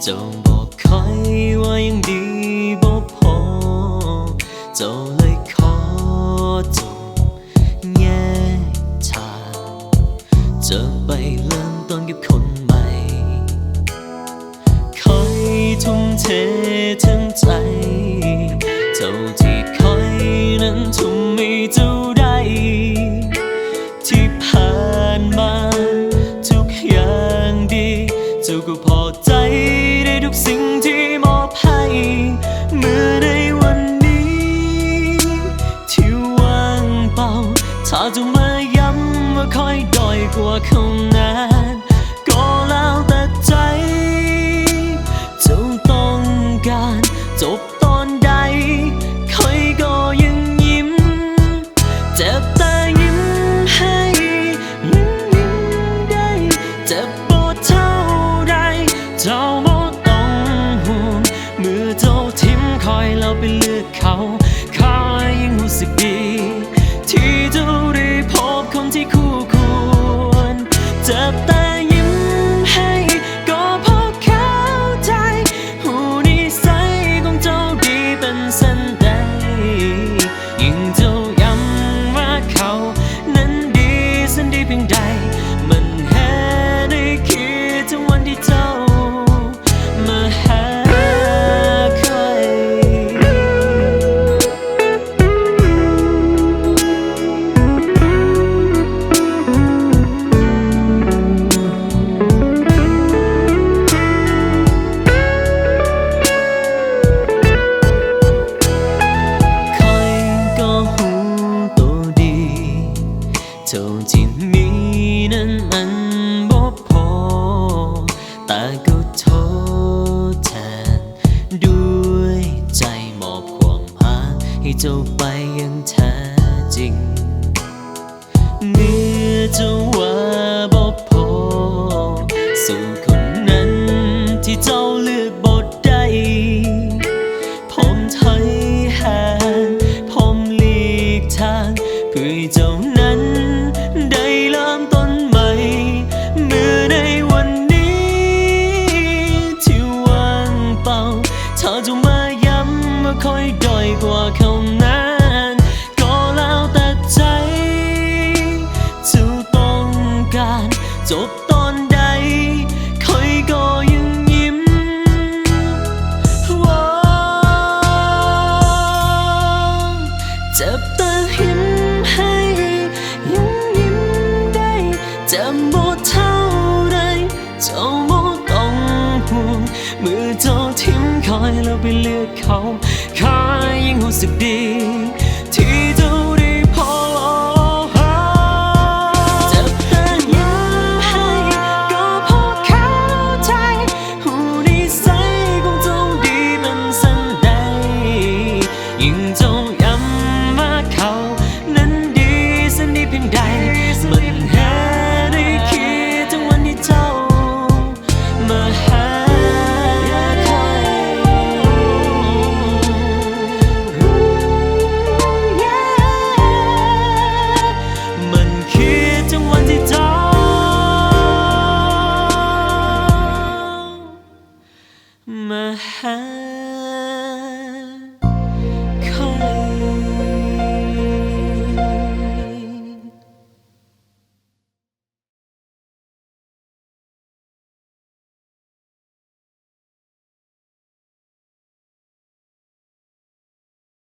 เจ้าบอกคอยว่ายังดีบ่พอเจ้าเลยขอจงแยกทางจะไปเริ่มต้นกับคนใหม่คอยทุ่มเททั้งใจเท่าที่คอยนั้นทุ่มไม่เท่าใดที่ผ่านมาทุกอย่างดีเจ้าก็พอใจได้ทุกสิ่งที่มอบให้เมื่อในวันนี้ที่ว่างเปล่าถ้าเจ้ามาย้ำว่าคอยด้อยกว่าเขานานก็แล้วแต่ใจเจ้าต้องการจบตอนใดคอยก็ยังยิ้มเจ็บแต่ยิ้มให้ยิ้มได้เจ็บปวดเท่าไรเจ้าบ่ต้องห่วงเมื่อเจ้าทิ้มคอยเราไปเลือกเขาคอยยังรู้สึกดีที่เจ้าได้พบคนที่คู่ควรเจ็บแต่ยิ้มให้ก็เพราะเข้าใจหูนิสัยของเจ้าดีเป็นเส้นใดยิ่งเจ้าย้ำว่าเขานั้นดีสันดีเพียงใดมันแห่ได้คิดถึงวันที่เจ้ามาหาใครคอยก็หูตัวดีเท่าที่มีนั้นมันบ่พอแต่ก็ทดแทนด้วยใจมอบความรักให้เจ้าไปอย่างแท้จริงเมื่อเจ้าว่าบ่พอสู่คนนั้นที่เจ้าเลือกบ่ได้ผมถอยห่างผมหลีกทางเพื่อให้เจ้านั้นได้เริ่มต้นใหม่เมื่อในวันนี้ที่ว่างเปล่าถ้าเจ้ามาย้ำว่าคอยด้อยกว่าเขานั้นก็แล้วแต่ใจเจ้าต้องการจบตอนใดคอยก็ยังยิ้มเจ็บแต่ยิ้มให้ยิ้มได้เจ็บบ่เท่าไรเจ้าบ่ต้องห่วงเมื่อเจ้าทิ้มคอยแล้วไปเลือกเขาคอยยังรู้สึกดี